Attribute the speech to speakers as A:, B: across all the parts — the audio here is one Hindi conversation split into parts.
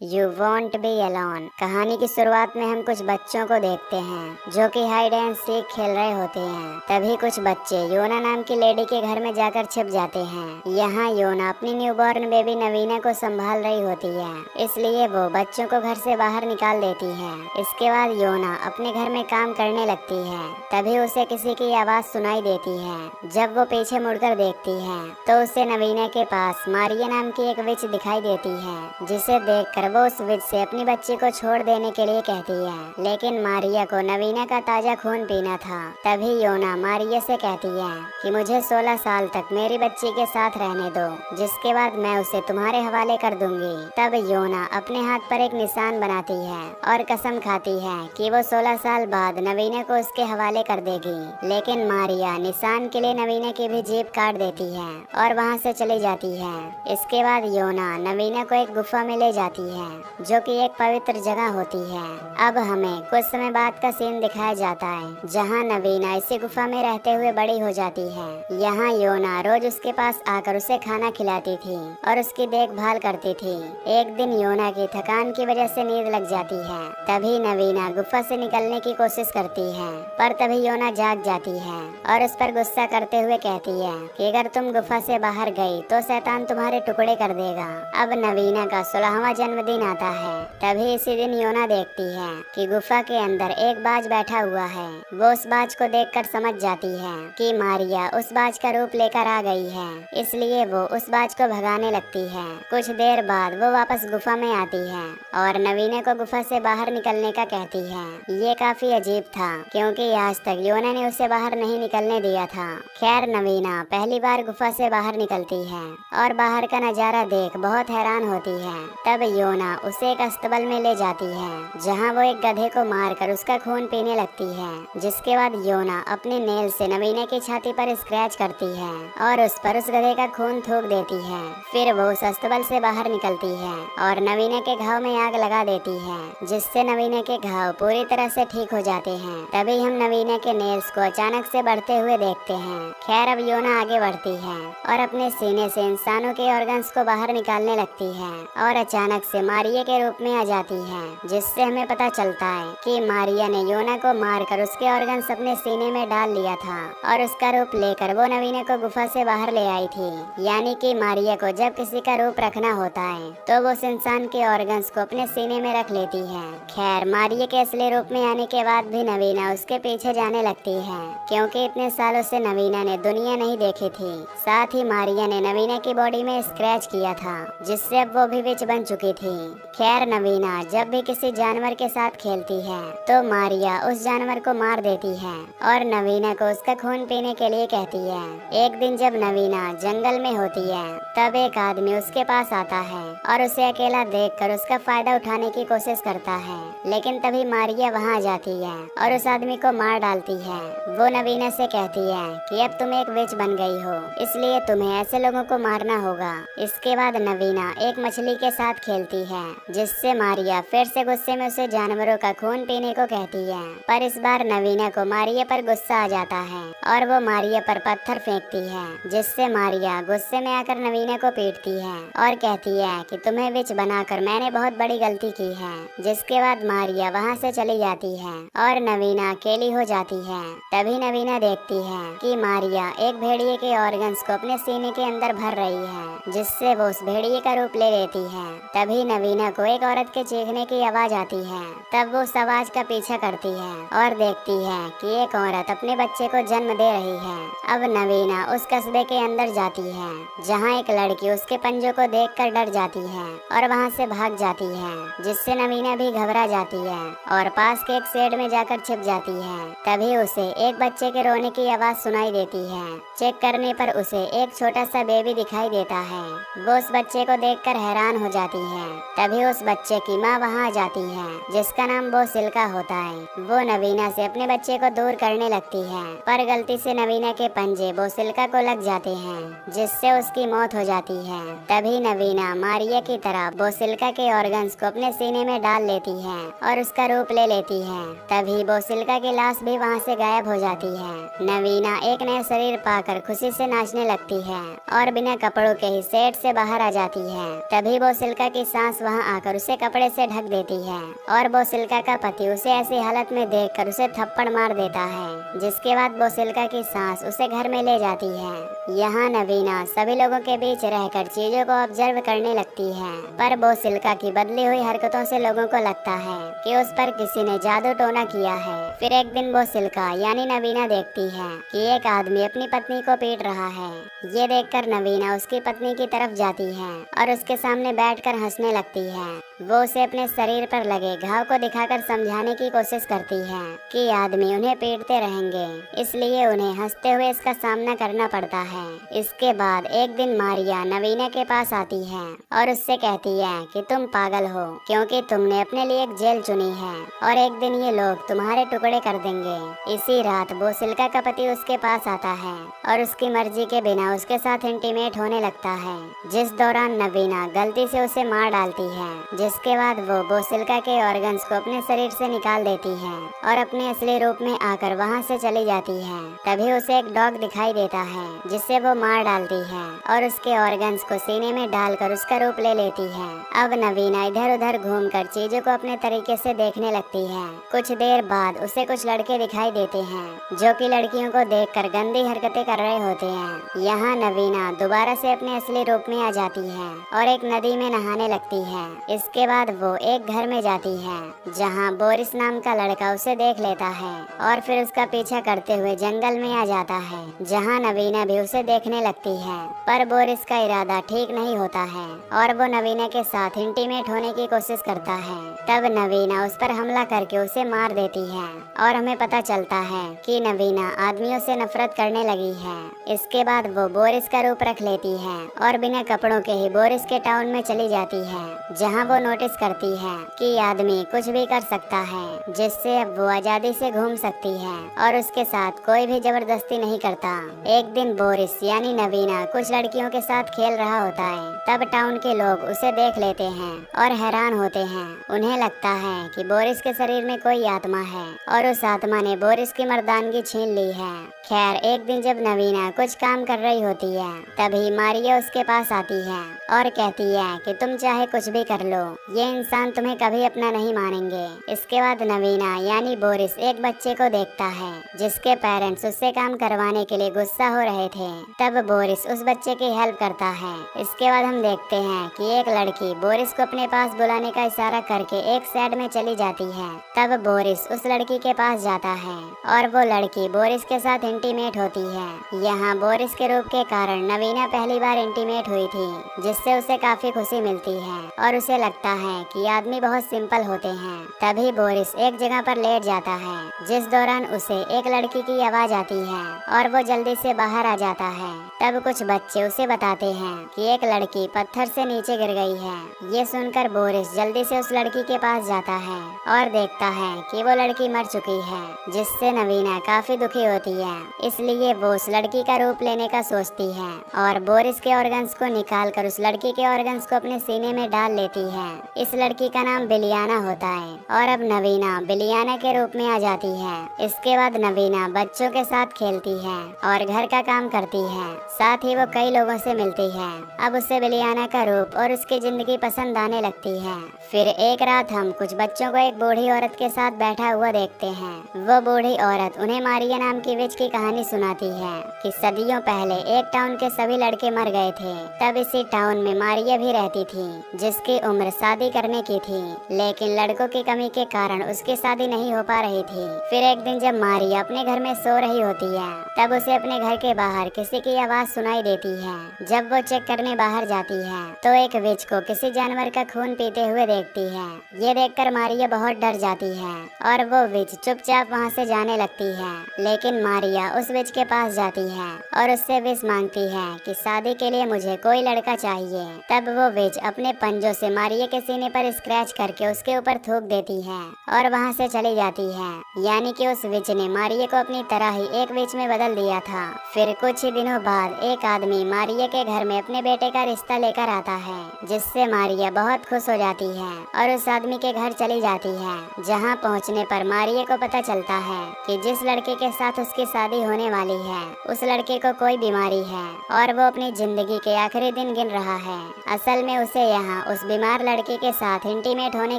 A: You want be alone. कहानी की शुरुआत में हम कुछ बच्चों को देखते हैं जो कि हाइड एंड सीक खेल रहे होते हैं। तभी कुछ बच्चे योना नाम की लेडी के घर में जाकर छिप जाते हैं। यहाँ योना अपनी न्यूबॉर्न बेबी नवीना को संभाल रही होती है, इसलिए वो बच्चों को घर से बाहर निकाल देती है। इसके बाद योना अपने घर में काम करने लगती है। तभी उसे किसी की आवाज सुनाई देती है। जब वो पीछे मुड़कर देखती है तो उसे नवीना के पास मारिया नाम की एक विच दिखाई देती है, जिसे देखकर वो उस विच से अपनी बच्ची को छोड़ देने के लिए कहती है। लेकिन मारिया को नवीना का ताजा खून पीना था। तभी योना मारिया से कहती है कि मुझे 16 साल तक मेरी बच्ची के साथ रहने दो, जिसके बाद मैं उसे तुम्हारे हवाले कर दूंगी। तब योना अपने हाथ पर एक निशान बनाती है और कसम खाती है कि वो 16 साल बाद नवीना को उसके हवाले कर देगी। लेकिन मारिया निशान के लिए नवीना की भी जीभ काट देती है और वहाँ से चली जाती है। इसके बाद योना नवीना को एक गुफा में ले जाती है जो कि एक पवित्र जगह होती है। अब हमें कुछ समय बाद का सीन दिखाया जाता है जहाँ नवीना इसी गुफा में रहते हुए बड़ी हो जाती है। यहाँ योना रोज उसके पास आकर उसे खाना खिलाती थी और उसकी देखभाल करती थी। एक दिन योना की थकान की वजह से नींद लग जाती है। तभी नवीना गुफा से निकलने की कोशिश करती है, पर तभी योना जाग जाती है और उस पर गुस्सा करते हुए कहती है कि अगर तुम गुफा से बाहर गई तो शैतान तुम्हारे टुकड़े कर देगा। अब नवीना का 16वां जन्मदिन आता है। तभी इसी दिन योना देखती है कि गुफा के अंदर एक बाज बैठा हुआ है। वो उस बाज को देखकर समझ जाती है कि मारिया उस बाज का रूप लेकर आ गई है, इसलिए वो उस बाज को भगाने लगती है। कुछ देर बाद वो वापस गुफा में आती है और नवीना को गुफा से बाहर निकलने का कहती है। ये काफी अजीब था क्योंकि आज तक योना ने उसे बाहर नहीं निकलने दिया था। खैर नवीना पहली बार गुफा से बाहर निकलती है और बाहर का नजारा देख बहुत हैरान होती है। तब योना उसे एक अस्तबल में ले जाती है जहां वो एक गधे को मारकर उसका खून पीने लगती है। जिसके बाद योना अपने नेल से नवीना की छाती पर स्क्रैच करती है और उस पर उस गधे का खून थूक देती है। फिर वो उस अस्तबल से बाहर निकलती है और नवीना के घाव में आग लगा देती है, जिससे नवीना के घाव पूरी तरह से ठीक हो जाते हैं। तभी हम नवीना के नेल्स को अचानक से बढ़ते हुए देखते हैं। खैर अब योना आगे बढ़ती है और अपने सीने से इंसानों के ऑर्गन्स को बाहर निकालने लगती है और अचानक से मारिया के रूप में आ जाती है, जिससे हमें पता चलता है कि मारिया ने योना को मारकर उसके ऑर्गन्स अपने सीने में डाल लिया था और उसका रूप लेकर वो नवीना को गुफा से बाहर ले आई थी। यानी कि मारिया को जब किसी का रूप रखना होता है तो वो उस इंसान के ऑर्गन्स को अपने सीने में रख लेती है। खैर मारिया के असली रूप में आने के बाद भी नवीना उसके पीछे जाने लगती है क्योंकि इतने सालों से नवीना ने दुनिया नहीं देखी थी। साथ ही मारिया ने नवीना की बॉडी में स्क्रैच किया था, जिससे अब वो भी विच बन चुकी थी। खैर नवीना जब भी किसी जानवर के साथ खेलती है तो मारिया उस जानवर को मार देती है और नवीना को उसका खून पीने के लिए कहती है। एक दिन जब नवीना जंगल में होती है तब एक आदमी उसके पास आता है और उसे अकेला देखकर उसका फायदा उठाने की कोशिश करता है। लेकिन तभी मारिया वहां आ जाती है और उस आदमी को मार डालती है। वो नवीना से कहती है कि अब तुम एक विच बन गई हो, इसलिए तुम्हें ऐसे लोगों को मारना होगा। इसके बाद नवीना एक मछली के साथ खेलती है, जिससे मारिया फिर से गुस्से में उसे जानवरों का खून पीने को कहती है। पर इस बार नवीना को मारिया पर गुस्सा आ जाता है और वो मारिया पर पत्थर फेंकती है, जिससे मारिया गुस्से में आकर नवीना को पीटती है और कहती है कि तुम्हें विच बनाकर मैंने बहुत बड़ी गलती की है। जिसके बाद मारिया वहाँ से चली जाती है और नवीना अकेली हो जाती है। तभी नवीना देखती है कि मारिया एक भेड़िए के ऑर्गन्स को अपने सीने के अंदर भर रही है, जिससे वो उस भेड़िए का रूप ले लेती है। तभी नवीना को एक औरत के चीखने की आवाज आती है। तब वो उस आवाज का पीछा करती है और देखती है कि एक औरत अपने बच्चे को जन्म दे रही है। अब नवीना उस कस्बे के अंदर जाती है जहाँ एक लड़की उसके पंजों को देखकर डर जाती है और वहाँ से भाग जाती है, जिससे नवीना भी घबरा जाती है और पास के एक शेड में जाकर छिप जाती है। तभी उसे एक बच्चे के रोने की आवाज सुनाई देती है। चेक करने पर उसे एक छोटा सा बेबी दिखाई देता है। वो उस बच्चे को देखकर हैरान हो जाती है। तभी उस बच्चे की माँ वहाँ आ जाती है, जिसका नाम बोसिल्का होता है। वो नवीना से अपने बच्चे को दूर करने लगती है, पर गलती से नवीना के पंजे बोसिल्का को लग जाते हैं, जिससे उसकी मौत हो जाती है। तभी नवीना मारिया की तरह बोसिल्का के ऑर्गन्स को अपने सीने में डाल लेती है और उसका रूप ले लेती है। तभी बोसिल्का की लाश भी वहाँ से गायब हो जाती है। नवीना एक नया शरीर पाकर खुशी से नाचने लगती है और बिना कपड़ों के ही सेट से बाहर आ जाती है। तभी बोसिल्का की सांस सांस वहाँ आकर उसे कपड़े से ढक देती है और बोसिल्का का पति उसे ऐसी हालत में देखकर उसे थप्पड़ मार देता है, जिसके बाद बोसिल्का की सांस उसे घर में ले जाती है। यहाँ नवीना सभी लोगों के बीच रहकर चीजों को ऑब्जर्व करने लगती है, पर बोसिल्का की बदली हुई हरकतों से लोगों को लगता है कि उस पर किसी ने जादू टोना किया है। फिर एक दिन बोसिल्का यानी नवीना देखती है कि एक आदमी अपनी पत्नी को पीट रहा है। ये देखकर नवीना उसकी पत्नी की तरफ जाती है और उसके सामने बैठकर हंसने लगती है। वो उसे अपने शरीर पर लगे घाव को दिखाकर समझाने की कोशिश करती है कि आदमी उन्हें पीटते रहेंगे, इसलिए उन्हें हंसते हुए इसका सामना करना पड़ता है। इसके बाद एक दिन मारिया नवीना के पास आती है और उससे कहती है कि तुम पागल हो, क्योंकि तुमने अपने लिए एक जेल चुनी है और एक दिन ये लोग तुम्हारे टुकड़े कर देंगे। इसी रात बोसिल्का का पति उसके पास आता है और उसकी मर्जी के बिना उसके साथ इंटीमेट होने लगता है, जिस दौरान नवीना गलती से उसे मार डालती है, जिसके बाद वो बोसिल्का के ऑर्गन्स को अपने शरीर से निकाल देती है और अपने असली रूप में आकर वहाँ से चली जाती है। तभी उसे एक डॉग दिखाई देता है जिसे वो मार डालती है और उसके ऑर्गन्स को सीने में डालकर उसका रूप ले लेती है। अब नवीना इधर उधर घूमकर चीजों को अपने तरीके से देखने लगती है। कुछ देर बाद उसे कुछ लड़के दिखाई देते हैं जो कि लड़कियों को देखकर गंदी हरकतें कर रहे होते हैं। यहाँ नवीना दोबारा से अपने असली रूप में आ जाती है और एक नदी में नहाने लगती है। इसके बाद वो एक घर में जाती है जहाँ बोरिस नाम का लड़का उसे देख लेता है और फिर उसका पीछा करते हुए जंगल में आ जाता है, जहाँ नवीना भी उसे देखने लगती है। पर बोरिस का इरादा ठीक नहीं होता है और वो नवीना के साथ इंटीमेट होने की कोशिश करता है। तब नवीना उस पर हमला करके उसे मार देती है और हमें पता चलता है कि नवीना आदमियों से नफरत करने लगी है। इसके बाद वो बोरिस का रूप रख लेती है और बिना कपड़ों के ही बोरिस के टाउन में चली जाती है, जहाँ वो नोटिस करती है कि आदमी कुछ भी कर सकता है, जिससे अब वो आजादी से घूम सकती है और उसके साथ कोई भी जबरदस्ती नहीं करता। एक दिन बोरिस यानी नवीना कुछ लड़कियों के साथ खेल रहा होता है। तब टाउन के लोग उसे देख लेते हैं और हैरान होते हैं। उन्हें लगता है कि बोरिस के शरीर में कोई आत्मा है और उस आत्मा ने बोरिस की मर्दानगी छीन ली है। खैर, एक दिन जब नवीना कुछ काम कर रही होती है, तभी मारिया उसके पास आती है और कहती है कि तुम चाहे कुछ भी कर लो, ये इंसान तुम्हें कभी अपना नहीं मानेंगे। इसके बाद नवीना यानी बोरिस एक बच्चे को देखता है जिसके पेरेंट्स उससे काम करवाने के लिए गुस्सा हो रहे थे। तब बोरिस उस बच्चे की हेल्प करता है। इसके बाद हम देखते हैं कि एक लड़की बोरिस को अपने पास बुलाने का इशारा करके एक साइड में चली जाती है। तब बोरिस उस लड़की के पास जाता है और वो लड़की बोरिस के साथ इंटीमेट होती है। यहाँ बोरिस के रूप के कारण नवीना पहली बार इंटीमेट हुई थी, जिससे उसे काफी खुशी मिलती है और उसे लगता है कि आदमी बहुत सिंपल होते हैं। तभी बोरिस एक जगह पर लेट जाता है, जिस दौरान उसे एक लड़की की आवाज आती है और वो जल्दी से बाहर आ जाता है। तब कुछ बच्चे उसे बताते हैं कि एक लड़की पत्थर से नीचे गिर गई है। ये सुनकर बोरिस जल्दी से उस लड़की के पास जाता है और देखता है कि वो लड़की मर चुकी है, जिससे नवीना काफी दुखी होती है। इसलिए वो उस लड़की का रूप लेने का सोचती है और बोरिस के ऑर्गन्स को निकाल कर उस लड़की के ऑर्गन्स को अपने सीने में डाल लेती है। इस लड़की का नाम बिलियाना होता है और अब नवीना बिलियाना के रूप में आ जाती है। इसके बाद नवीना बच्चों के साथ खेलती है और घर का काम करती है, साथ ही वो कई लोगों से मिलती है। अब उसे बिलियाना का रूप और उसकी जिंदगी पसंद आने लगती है। फिर एक रात हम कुछ बच्चों को एक बूढ़ी औरत के साथ बैठा हुआ देखते हैं। वो बूढ़ी औरत उन्हें मारिया नाम की विच की कहानी सुनाती है कि सदियों पहले एक टाउन के सभी लड़के मर गए थे। तब इसी टाउन में मारिया भी रहती थी, जिसकी उम्र शादी करने की थी, लेकिन लड़कों की कमी के कारण उसकी शादी नहीं हो पा रही थी। फिर एक दिन जब मारिया अपने घर में सो रही होती है, तब उसे अपने घर के बाहर किसी की आवाज सुनाई देती है। जब वो चेक करने बाहर जाती है तो एक विच को किसी जानवर का खून पीते हुए देखती है। ये देखकर मारिया बहुत डर जाती है और वो विच चुपचाप वहाँ से जाने लगती है। लेकिन मारिया उस विच के पास जाती है और उससे विश मांगती है कि शादी के लिए मुझे कोई लड़का चाहिए। तब वो विच अपने पंजों से मारिया के सीने पर स्क्रैच करके उसके ऊपर थूक देती है और वहाँ से चली जाती है। यानी कि उस विच ने मारिया को अपनी तरह ही एक विच में बदल दिया था। फिर कुछ ही दिनों बाद एक आदमी मारिया के घर में अपने बेटे का रिश्ता लेकर आता है, जिससे मारिया बहुत खुश हो जाती है और उस आदमी के घर चली जाती है। जहाँ पहुँचने पर मारिया को पता चलता है कि जिस लड़के के साथ उसकी शादी होने वाली है, उस लड़के को कोई बीमारी है और वो अपनी जिंदगी के आखिरी दिन गिन रहा है। असल में उसे यहाँ उस बीमार लड़के के साथ इंटीमेट होने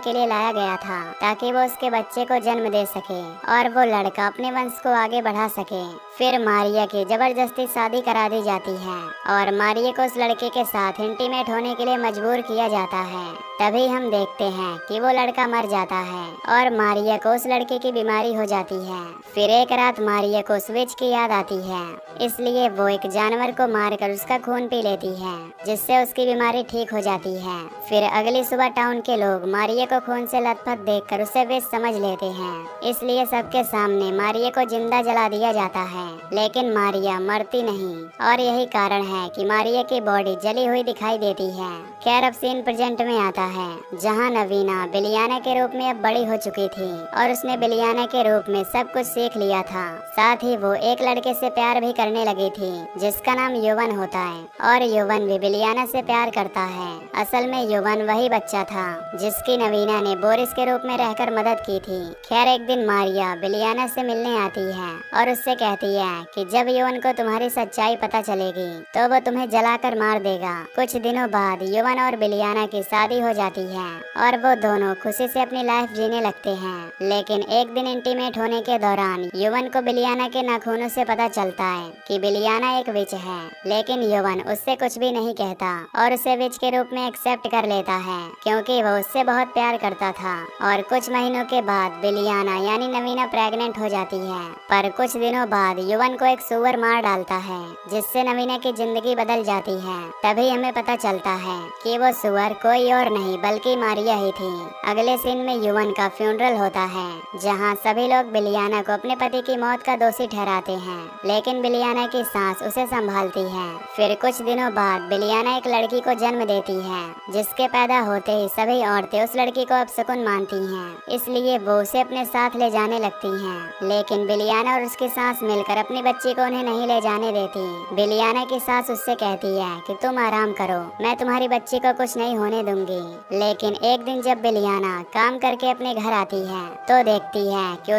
A: के लिए लाया गया था ताकि वो उसके बच्चे को जन्म दे सके और वो लड़का अपने वंश को आगे बढ़ा सके। फिर मारिया की जबरदस्ती शादी करा दी जाती है और मारिया को उस लड़के के साथ इंटीमेट होने के लिए मजबूर किया जाता है। तभी हम देखते हैं कि वो लड़का मर जाता है और मारिया को उस लड़के की बीमारी हो जाती है। फिर एक रात मारिया को उस विच की याद आती है, इसलिए वो एक जानवर को मारकर उसका खून पी लेती है, जिससे उसकी बीमारी ठीक हो जाती है। फिर अगली सुबह टाउन के लोग मारिया को खून से लथपथ देखकर उसे विच समझ लेते हैं, इसलिए सबके सामने मारिया को जिंदा जला दिया जाता है। लेकिन मारिया मरती नहीं और यही कारण है कि मारिया की बॉडी जली हुई दिखाई देती है। खैर अब सीन प्रेजेंट में आता है, जहां नवीना बिलियाना के रूप में अब बड़ी हो चुकी थी और उसने बिलियाना के रूप में सब कुछ सीख लिया था। साथ ही वो एक लड़के से प्यार भी करने लगी थी जिसका नाम युवन होता है और युवन भी बिलियाना से प्यार करता है। असल में युवन वही बच्चा था जिसकी नवीना ने बोरिस के रूप में रहकर मदद की थी। खैर एक दिन मारिया बिलियाना से मिलने आती है और उससे कहती है कि जब युवन को तुम्हारी सच्चाई पता चलेगी तो वो तुम्हें जलाकर मार देगा। कुछ दिनों बाद युवन और बिलियाना की शादी हो जाती है और वो दोनों खुशी से अपनी लाइफ जीने लगते हैं। लेकिन एक दिन इंटीमेट होने के दौरान युवन को बिलियाना के नाखूनों से पता चलता है कि बिलियाना एक विच है, लेकिन युवन उससे कुछ भी नहीं कहता और उसे विच के रूप में एक्सेप्ट कर लेता है क्योंकि वो उससे बहुत प्यार करता था। और कुछ महीनों के बाद बिलियाना यानी नवीना प्रेग्नेंट हो जाती है, पर कुछ दिनों बाद युवन को एक सुअर मार डालता है जिससे नवीना की जिंदगी बदल जाती है। तभी हमें पता चलता है कि वो सुअर कोई और नहीं बल्कि मारिया ही थी। अगले सीन में युवन का फ्यूनरल होता है जहां सभी लोग बिलियाना को अपने पति की मौत का दोषी ठहराते हैं, लेकिन बिलियाना की सास उसे संभालती है। फिर कुछ दिनों बाद बिलियाना एक लड़की को जन्म देती है जिसके पैदा होते ही सभी औरतें उस लड़की को अपशकुन मानती हैं, इसलिए वो उसे अपने साथ ले जाने लगती हैं। लेकिन बिलियाना और उसकी सास मिलकर अपनी बच्ची को उन्हें नहीं ले जाने देती। बिलियाना की सास उससे कहती है कि तुम आराम करो, मैं तुम्हारी बच्ची को कुछ नहीं होने दूंगी। लेकिन एक दिन जब बिलियाना काम करके अपने घर आती है तो देखती है कि